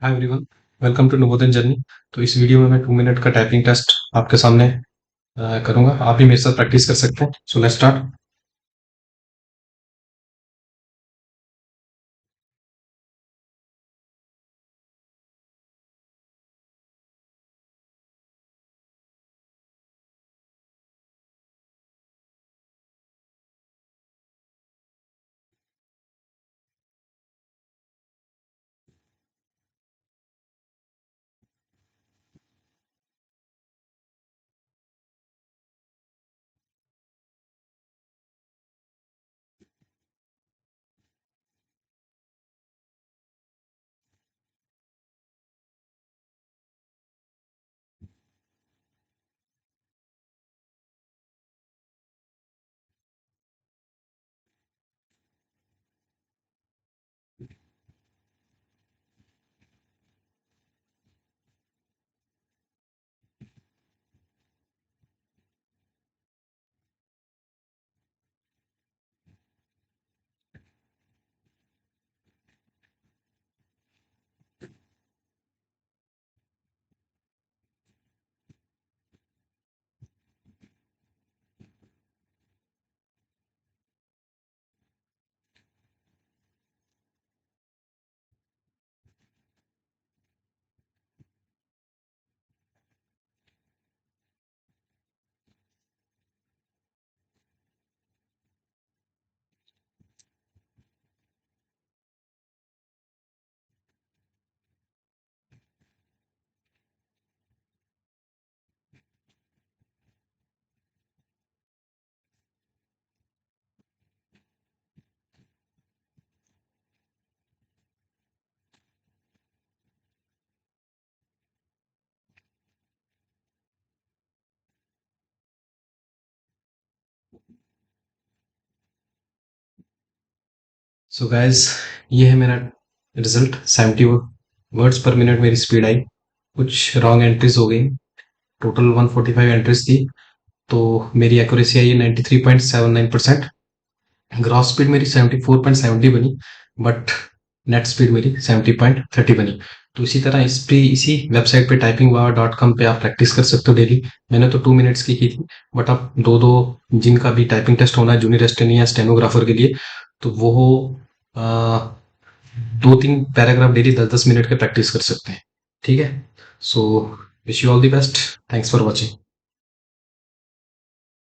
Hi everyone, welcome to Navodaya journey. तो इस video में मैं 2 मिनट का टाइपिंग टेस्ट आपके सामने करूंगा। आप भी मेरे साथ प्रैक्टिस कर सकते हैं। So let's start. So guys, ये है मेरा रिजल्ट। 70 वर्ड्स पर मिनट मेरी स्पीड आई। कुछ रॉन्ग एंट्रीज हो गई। टोटल 145 एंट्रीज थी। तो मेरी एक्यूरेसी आई है 93.79%। ग्रॉस स्पीड मेरी 74.70 बनी, बट नेट स्पीड मेरी 70.30 बनी। तो इसी तरह इसी वेबसाइट पे typingwawa.com पे आप प्रैक्टिस कर सकते हो डेली। मैंने तो 2 मिनट्स की थी, बट आप दो दो, जिनका भी टाइपिंग टेस्ट होना है जूनियर असिस्टेंट या स्टेनोग्राफर के लिए, तो वो 2-3 पैराग्राफ डेली 10-10 मिनट के प्रैक्टिस कर सकते हैं। ठीक है। So wish you all the best. Thanks for watching.